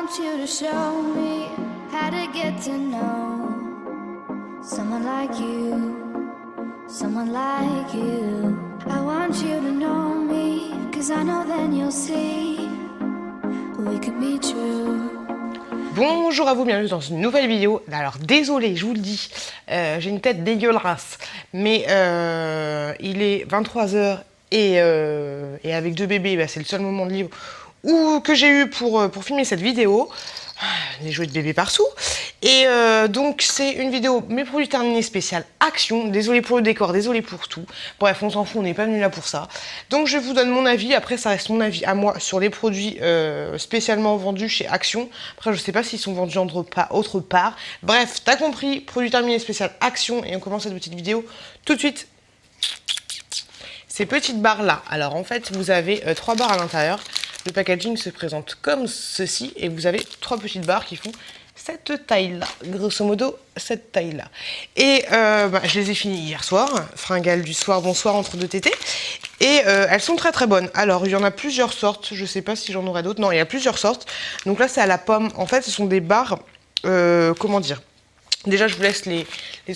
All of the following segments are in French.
want you to show me how to get to know someone like you, someone like you. I want you to know me, 'cause I know then you'll see we could be true. Bonjour à vous, bienvenue dans une nouvelle vidéo. Alors désolé, je vous le dis, j'ai une tête dégueulasse, mais il est 23h et avec deux bébés, bah, c'est le seul moment de libre que j'ai eu pour filmer cette vidéo. Des jouets de bébé partout. Et donc c'est une vidéo mes produits terminés spécial action. Désolé pour le décor, désolé pour tout. Bref, on s'en fout, on n'est pas venu là pour ça. Donc je vous donne mon avis. Après ça reste mon avis à moi sur les produits spécialement vendus chez Action. Après je sais pas s'ils sont vendus autre part. Bref, t'as compris, produits terminés spécial action. Et on commence cette petite vidéo tout de suite. Ces petites barres là. Alors en fait vous avez 3 barres à l'intérieur. Le packaging se présente comme ceci et vous avez 3 petites barres qui font cette taille-là, grosso modo cette taille-là. Et je les ai finies hier soir, fringales du soir, bonsoir entre deux tétés. Et elles sont très très bonnes. Alors il y en a plusieurs sortes, je sais pas si j'en aurai d'autres. Non, il y a plusieurs sortes. Donc là c'est à la pomme. En fait ce sont des barres, comment dire ? Déjà, je vous laisse les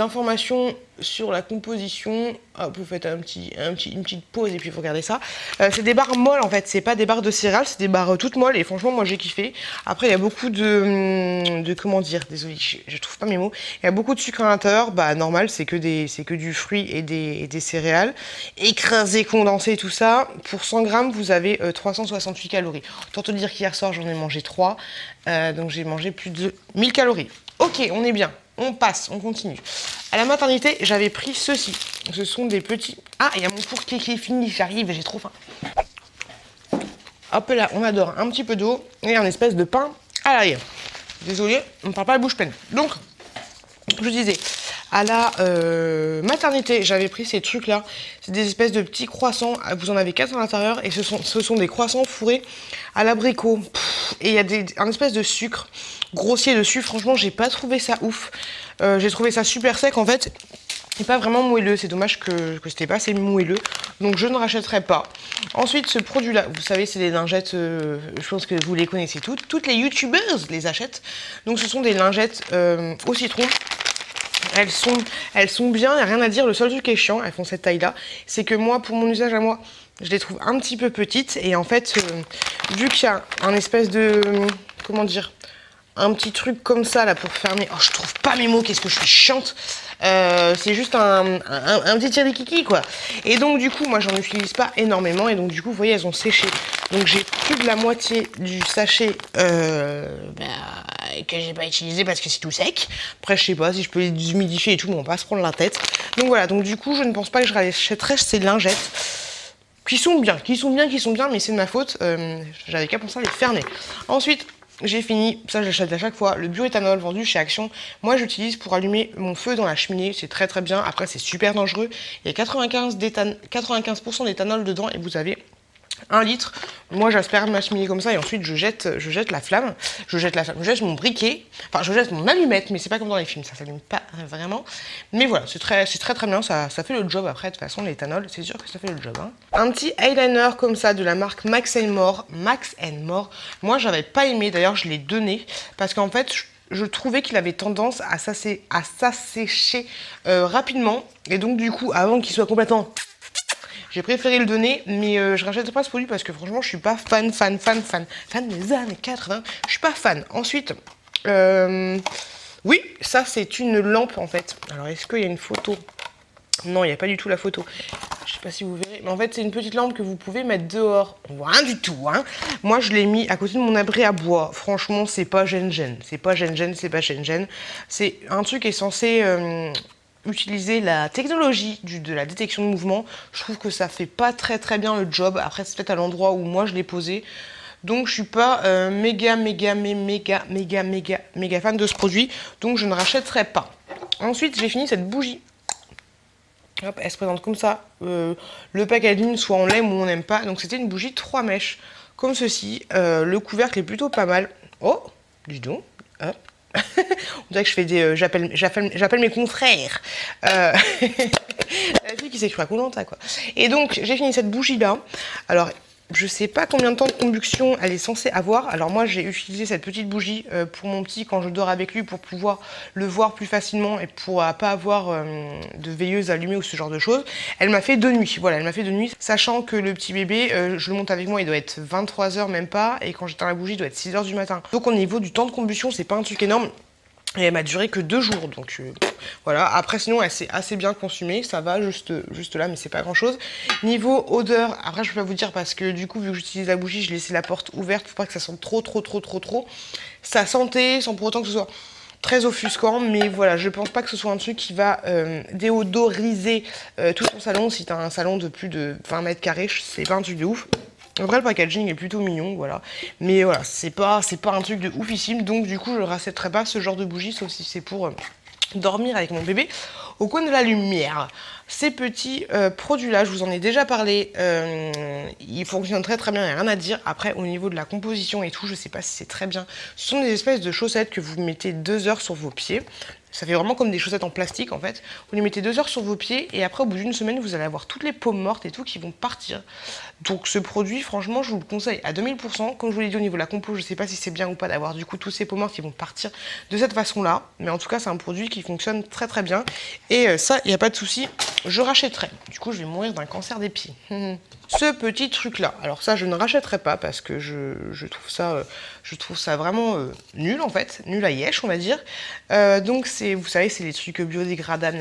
informations sur la composition. Hop, vous faites une petite pause et puis vous regardez ça. C'est des barres molles en fait, c'est pas des barres de céréales, c'est des barres toutes molles et franchement, moi j'ai kiffé. Après, il y a beaucoup de comment dire, désolé, je trouve pas mes mots. Il y a beaucoup de sucre à l'intérieur, bah normal, c'est que du fruit et des céréales. Écrasé, condensé, tout ça. Pour 100 grammes, vous avez 368 calories. Autant te dire qu'hier soir, j'en ai mangé 3. Donc j'ai mangé plus de 1000 calories. Ok, on est bien. On passe, on continue. À la maternité, j'avais pris ceci. Ce sont des petits... Ah, il y a mon four qui est fini, j'arrive, j'ai trop faim. Hop là, on adore un petit peu d'eau et un espèce de pain à l'ail. Désolée, on ne parle pas la bouche pleine. Donc, je disais, à la maternité, j'avais pris ces trucs-là. C'est des espèces de petits croissants. Vous en avez 4 à l'intérieur et ce sont des croissants fourrés à l'abricot. Et il y a un espèce de sucre grossier dessus. Franchement, j'ai pas trouvé ça ouf. J'ai trouvé ça super sec en fait. Et pas vraiment moelleux. C'est dommage que c'était pas assez moelleux. Donc je ne rachèterai pas. Ensuite, ce produit-là, vous savez, c'est des lingettes. Je pense que vous les connaissez toutes. Toutes les youtubeuses les achètent. Donc ce sont des lingettes au citron. Elles sont bien, il n'y a rien à dire. Le seul truc qui est chiant, elles font cette taille-là, c'est que moi, pour mon usage à moi, je les trouve un petit peu petites. Et en fait, vu qu'il y a un espèce de... comment dire, un petit truc comme ça, là, pour fermer... Oh, je trouve pas mes mots, qu'est-ce que je suis chiante. C'est juste un petit tirikiki, quoi. Et donc, du coup, moi, j'en utilise pas énormément. Et donc, du coup, vous voyez, elles ont séché. Donc, j'ai plus de la moitié du sachet que j'ai pas utilisé parce que c'est tout sec. Après, je sais pas si je peux les humidifier et tout, mais on va pas se prendre la tête. Donc, voilà. Donc, du coup, je ne pense pas que je rachèterai ces lingettes. Qui sont bien, mais c'est de ma faute. J'avais qu'à penser à les fermer. Ensuite, j'ai fini, ça j'achète à chaque fois, le bioéthanol vendu chez Action. Moi j'utilise pour allumer mon feu dans la cheminée, c'est très très bien. Après c'est super dangereux. Il y a 95% d'éthanol dedans et vous avez 1 litre. Moi j'aspire ma cheminée comme ça et ensuite je jette la flamme. Je jette mon briquet. Enfin je jette mon allumette, mais c'est pas comme dans les films, ça s'allume pas vraiment. Mais voilà, c'est très très bien, ça fait le job après. De toute façon l'éthanol, c'est sûr que ça fait le job. Hein. Un petit eyeliner comme ça de la marque Max & More. Moi j'avais pas aimé, d'ailleurs je l'ai donné parce qu'en fait je trouvais qu'il avait tendance à s'assécher rapidement. Et donc du coup, avant qu'il soit complètement... J'ai préféré le donner, mais je rachète pas ce produit parce que franchement, je suis pas fan des années 80. Je suis pas fan. Ensuite, oui, ça c'est une lampe en fait. Alors, est-ce qu'il y a une photo? Non, il n'y a pas du tout la photo. Je sais pas si vous verrez, mais en fait, c'est une petite lampe que vous pouvez mettre dehors. On voit rien du tout, hein. Moi, je l'ai mis à côté de mon abri à bois. Franchement, c'est pas gêne-gêne. C'est un truc qui est censé... utiliser la technologie de la détection de mouvement. Je trouve que ça fait pas très très bien le job. Après c'est peut-être à l'endroit où moi je l'ai posé. Donc je suis pas méga fan de ce produit. Donc je ne rachèterai pas. Ensuite j'ai fini cette bougie. Hop, elle se présente comme ça. Le packaging, soit on l'aime ou on n'aime pas. Donc c'était une bougie 3 mèches. Comme ceci. Le couvercle est plutôt pas mal. Oh, dis donc. Hop. On dirait que je fais des... j'appelle mes confrères. La fille qui s'écrit à Koh-Lanta, quoi. Et donc, j'ai fini cette bougie-là. Alors, Je sais pas combien de temps de combustion elle est censée avoir. Alors moi j'ai utilisé cette petite bougie pour mon petit quand je dors avec lui pour pouvoir le voir plus facilement et pour pas avoir de veilleuse allumée ou ce genre de choses. Elle m'a fait de nuit, voilà, elle m'a fait de nuit. Sachant que le petit bébé, je le monte avec moi, il doit être 23 h même pas. Et quand j'éteins la bougie, il doit être 6 h du matin. Donc au niveau du temps de combustion, c'est pas un truc énorme. Et elle m'a duré que 2 jours, donc voilà. Après, sinon, elle s'est assez bien consumée, ça va juste là, mais c'est pas grand chose. Niveau odeur, après, je peux pas vous dire parce que du coup, vu que j'utilise la bougie, je laissais la porte ouverte pour pas que ça sente trop. Ça sentait, sans pour autant que ce soit très offusquant, mais voilà, je pense pas que ce soit un truc qui va déodoriser tout ton salon. Si t'as un salon de plus de 20 mètres carrés, c'est pas un truc de ouf. Après, le packaging est plutôt mignon, voilà. Mais voilà, c'est pas un truc de oufissime. Donc, du coup, je ne rachèterai pas ce genre de bougie, sauf si c'est pour dormir avec mon bébé au coin de la lumière. Ces petits produits-là, je vous en ai déjà parlé. Ils fonctionnent très très bien, il n'y a rien à dire. Après, au niveau de la composition et tout, je sais pas si c'est très bien. Ce sont des espèces de chaussettes que vous mettez 2 heures sur vos pieds. Ça fait vraiment comme des chaussettes en plastique en fait. Vous les mettez 2 heures sur vos pieds et après au bout d'une semaine vous allez avoir toutes les peaux mortes et tout qui vont partir. Donc ce produit franchement je vous le conseille à 2000%. Comme je vous l'ai dit au niveau de la compo, je sais pas si c'est bien ou pas d'avoir du coup tous ces peaux mortes qui vont partir de cette façon là. Mais en tout cas c'est un produit qui fonctionne très très bien. Et ça il n'y a pas de souci, je rachèterai. Du coup je vais mourir d'un cancer des pieds. Ce petit truc là, alors ça je ne rachèterai pas parce que je trouve ça vraiment nul en fait, nul à yèche on va dire. Donc c'est, vous savez, c'est les trucs biodégradables.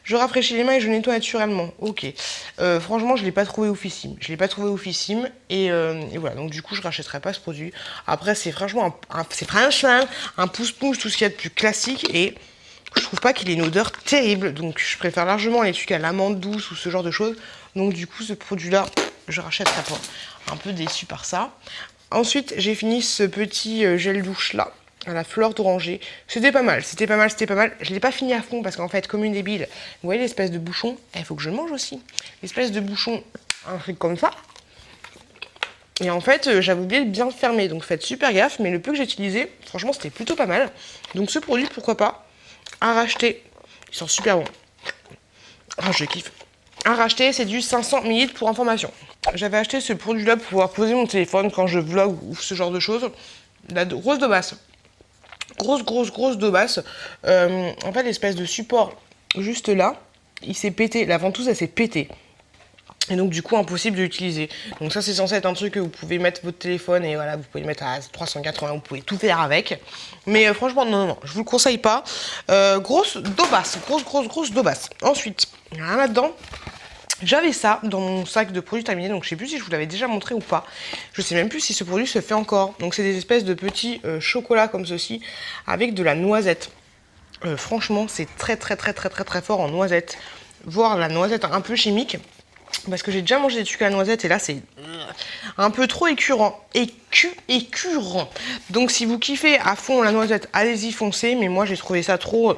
Je rafraîchis les mains et je nettoie naturellement. Ok. Franchement je l'ai pas trouvé oufissime. Et voilà, donc du coup je rachèterai pas ce produit. Après c'est franchement un pouce-pouce, tout ce qu'il y a de plus classique et je trouve pas qu'il ait une odeur terrible. Donc je préfère largement les trucs à l'amande douce ou ce genre de choses. Donc du coup ce produit là je rachèterai pas. Un peu déçue par ça. Ensuite j'ai fini ce petit gel douche là à la fleur d'oranger. C'était pas mal. Je l'ai pas fini à fond parce qu'en fait comme une débile, vous voyez l'espèce de bouchon, il faut que je le mange aussi. L'espèce de bouchon, un truc comme ça. Et en fait j'avais oublié de bien le fermer. Donc faites super gaffe, mais le peu que j'ai utilisé, franchement c'était plutôt pas mal. Donc ce produit pourquoi pas à racheter. Ils sont super bons. Ah je kiffe. À racheter, c'est du 500 ml pour information. J'avais acheté ce produit-là pour pouvoir poser mon téléphone quand je vlog ou ce genre de choses. La grosse de basse. Grosse de basse. En fait, l'espèce de support juste là, il s'est pété. La ventouse, elle s'est pétée. Et donc, du coup, impossible de l'utiliser. Donc ça, c'est censé être un truc que vous pouvez mettre votre téléphone et voilà, vous pouvez le mettre à 380, vous pouvez tout faire avec. Mais franchement, non, je vous le conseille pas. Grosse d'eau basse, grosse d'eau basse. Ensuite, rien là-dedans. J'avais ça dans mon sac de produits terminés, donc je sais plus si je vous l'avais déjà montré ou pas. Je sais même plus si ce produit se fait encore. Donc c'est des espèces de petits chocolats comme ceci avec de la noisette. Franchement, c'est très fort en noisette. Voire la noisette un peu chimique. Parce que j'ai déjà mangé des trucs à la noisette et là c'est un peu trop écœurant. Écœurant. Donc si vous kiffez à fond la noisette, allez-y foncez. Mais moi j'ai trouvé ça trop...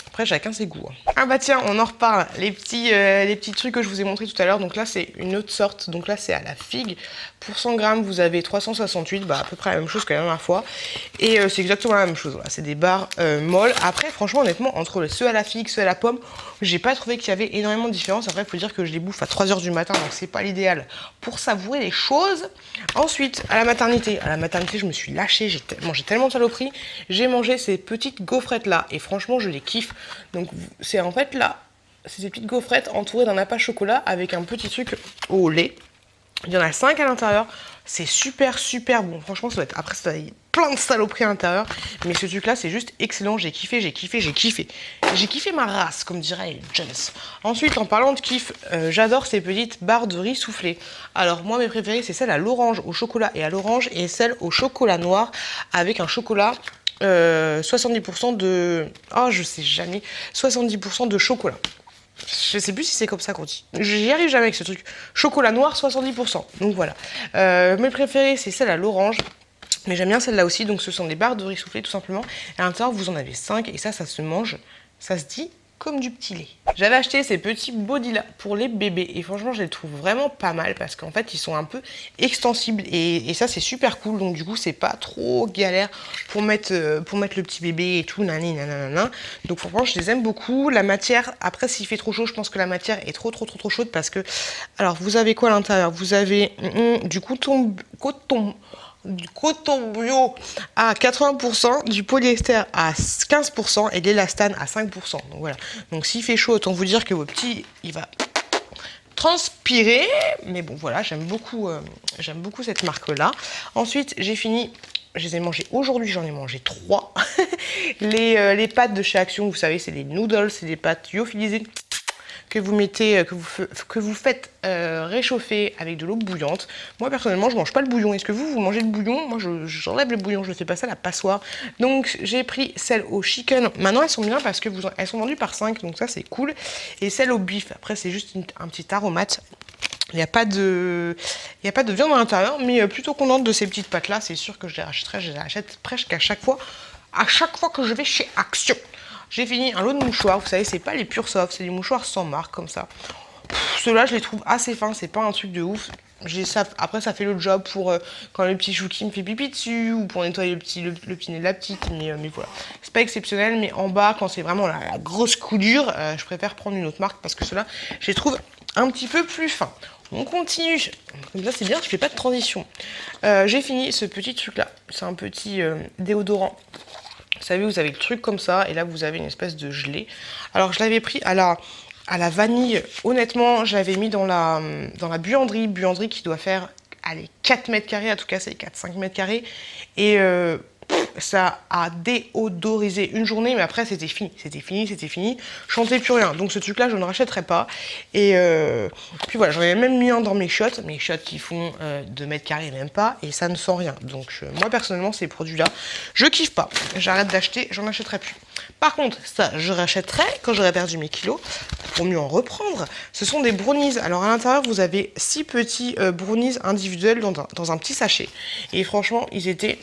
Après chacun ses goûts. Ah bah tiens, on en reparle. Les petits trucs que je vous ai montrés tout à l'heure. Donc là c'est une autre sorte. Donc là c'est à la figue. Pour 100 grammes vous avez 368. Bah à peu près la même chose que la dernière fois. Et c'est exactement la même chose. Voilà, c'est des barres molles. Après franchement honnêtement entre ceux à la figue, ceux à la pomme, j'ai pas trouvé qu'il y avait énormément de différence. Après il faut dire que je les bouffe à 3 h du matin. Donc c'est pas l'idéal pour savourer les choses. Ensuite à la maternité. À la maternité je me suis lâchée. J'ai mangé tellement de saloperies. J'ai mangé ces petites gaufrettes là. Et franchement je les kiffe. Donc c'est en fait là, c'est ces petites gaufrettes entourées d'un appât chocolat avec un petit truc au lait. Il y en a 5 à l'intérieur. C'est super bon. Franchement ça doit être, après ça doit être plein de saloperies à l'intérieur. Mais ce truc là c'est juste excellent. J'ai kiffé. J'ai kiffé ma race comme dirait Jones. Ensuite en parlant de kiff, j'adore ces petites barres de riz soufflées. Alors moi mes préférées c'est celle à l'orange au chocolat et à l'orange et celle au chocolat noir avec un chocolat 70% de... Oh, je sais jamais. 70% de chocolat. Je sais plus si c'est comme ça qu'on dit. J'y arrive jamais avec ce truc. Chocolat noir, 70%. Donc voilà. Mes préférées, c'est celle à l'orange. Mais j'aime bien celle-là aussi. Donc ce sont des barres de riz soufflé, tout simplement. Et à l'intérieur, vous en avez 5. Et ça se mange. Ça se dit comme du petit lait. J'avais acheté ces petits bodys là pour les bébés et franchement je les trouve vraiment pas mal parce qu'en fait ils sont un peu extensibles et ça c'est super cool, donc du coup c'est pas trop galère pour mettre le petit bébé et tout, nanani nanana. Donc franchement je les aime beaucoup. La matière, après s'il fait trop chaud, je pense que la matière est trop chaude parce que, alors vous avez quoi à l'intérieur? Vous avez du coton bio à 80%, du polyester à 15% et de l'élastane à 5%. Donc voilà. Donc s'il fait chaud, autant vous dire que vos petits, il va transpirer. Mais bon voilà, j'aime beaucoup cette marque-là. Ensuite, j'ai fini. Je les ai mangés aujourd'hui, j'en ai mangé 3. les pâtes de chez Action, vous savez, c'est des noodles, c'est des pâtes lyophilisées que vous mettez, que vous faites réchauffer avec de l'eau bouillante. Moi personnellement je mange pas le bouillon. Est-ce que vous mangez le bouillon? Moi j'enlève le bouillon, je fais pas ça à la passoire. Donc j'ai pris celle au chicken. Maintenant elles sont bien parce que elles sont vendues par 5, donc ça c'est cool. Et celle au beef, après c'est juste un petit aromate. Il n'y a pas de viande à l'intérieur, mais plutôt contente de ces petites pâtes là. C'est sûr que je les rachèterai, je les achète presque à chaque fois que je vais chez Action. J'ai fini un lot de mouchoirs, vous savez, c'est pas les pure soft, c'est des mouchoirs sans marque comme ça. Ceux-là, je les trouve assez fins, c'est pas un truc de ouf. Après, ça fait le job pour quand le petit chouki me fait pipi dessus ou pour nettoyer le petit nez de la petite, mais voilà. C'est pas exceptionnel, mais en bas, quand c'est vraiment la grosse coulure, je préfère prendre une autre marque parce que ceux-là, je les trouve un petit peu plus fins. On continue. Comme ça, c'est bien, je fais pas de transition. J'ai fini ce petit truc-là. C'est un petit déodorant. Vous savez, vous avez le truc comme ça, et là, vous avez une espèce de gelée. Alors, je l'avais pris à la vanille. Honnêtement, je l'avais mis dans la buanderie qui doit faire, allez, 4 mètres carrés, en tout cas, c'est 4-5 mètres carrés. Et ça a déodorisé une journée, mais après, c'était fini. Je sentais plus rien. Donc, ce truc-là, je ne rachèterai pas. Et puis voilà, j'en avais même mis un dans mes shots qui font 2 mètres carrés, même pas, et ça ne sent rien. Donc, moi, personnellement, ces produits-là, je kiffe pas. J'arrête d'acheter, j'en achèterai plus. Par contre, ça, je rachèterai quand j'aurai perdu mes kilos, pour mieux en reprendre. Ce sont des brownies. Alors, à l'intérieur, vous avez 6 petits brownies individuels dans un petit sachet. Et franchement, ils étaient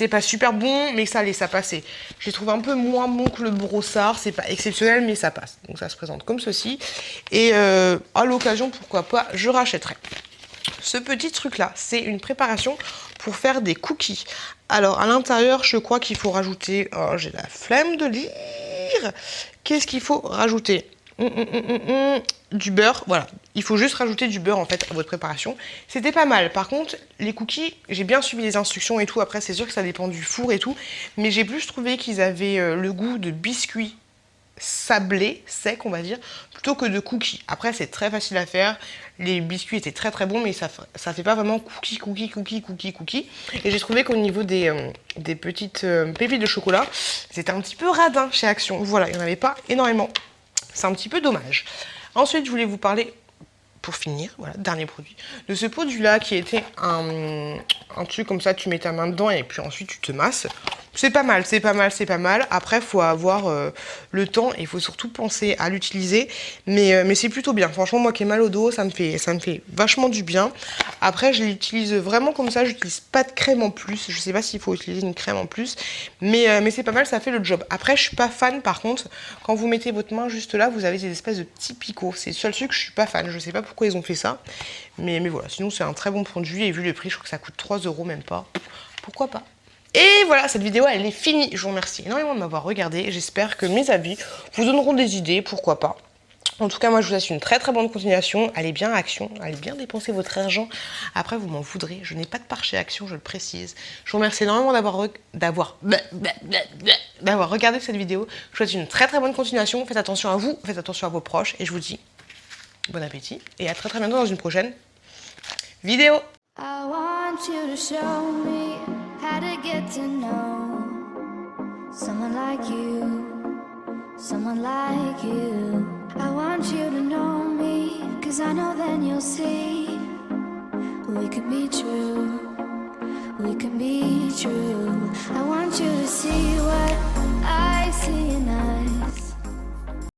pas super bons, mais ça allait, ça passait. Je les trouve un peu moins bons que le brossard. C'est pas exceptionnel, mais ça passe. Donc, ça se présente comme ceci. Et à l'occasion, pourquoi pas, je rachèterai. Ce petit truc-là, c'est une préparation pour faire des cookies. Alors, à l'intérieur, je crois qu'il faut rajouter... Oh, j'ai la flemme de lire. Qu'est-ce qu'il faut rajouter? Du beurre, voilà. Il faut juste rajouter du beurre, en fait, à votre préparation. C'était pas mal. Par contre, les cookies, j'ai bien suivi les instructions et tout. Après, c'est sûr que ça dépend du four et tout. Mais j'ai plus trouvé qu'ils avaient le goût de biscuits sablé, sec on va dire, plutôt que de cookies. Après c'est très facile à faire, les biscuits étaient très bons, mais ça fait pas vraiment cookie. Et j'ai trouvé qu'au niveau des petites pépites de chocolat, c'était un petit peu radin chez Action. Voilà, il n'y en avait pas énormément. C'est un petit peu dommage. Ensuite, je voulais vous parler, pour finir, voilà, dernier produit, de ce produit-là qui était un truc comme ça, tu mets ta main dedans et puis ensuite tu te masses. C'est pas mal. Après, il faut avoir le temps et il faut surtout penser à l'utiliser. Mais c'est plutôt bien. Franchement, moi qui ai mal au dos, ça me fait vachement du bien. Après, je l'utilise vraiment comme ça. J'utilise pas de crème en plus. Je sais pas s'il faut utiliser une crème en plus. Mais c'est pas mal, ça fait le job. Après, je suis pas fan, par contre, quand vous mettez votre main juste là, vous avez des espèces de petits picots. C'est le seul truc que je suis pas fan. Je sais pas pourquoi ils ont fait ça. Mais voilà, sinon c'est un très bon produit. Et vu le prix, je crois que ça coûte 3 €, même pas. Pourquoi pas? Et voilà, cette vidéo, elle est finie. Je vous remercie énormément de m'avoir regardé. J'espère que mes avis vous donneront des idées, pourquoi pas. En tout cas, moi, je vous souhaite une très bonne continuation. Allez bien à Action, allez bien dépenser votre argent. Après, vous m'en voudrez. Je n'ai pas de part chez Action, je le précise. Je vous remercie énormément d'avoir regardé cette vidéo. Je vous souhaite une très bonne continuation. Faites attention à vous, faites attention à vos proches. Et je vous dis bon appétit. Et à très bientôt dans une prochaine vidéo. I want you to show me how to get to know someone like you, someone like you. I want you to know me, 'cause I know then you'll see we could be true, we can be true. I want you to see what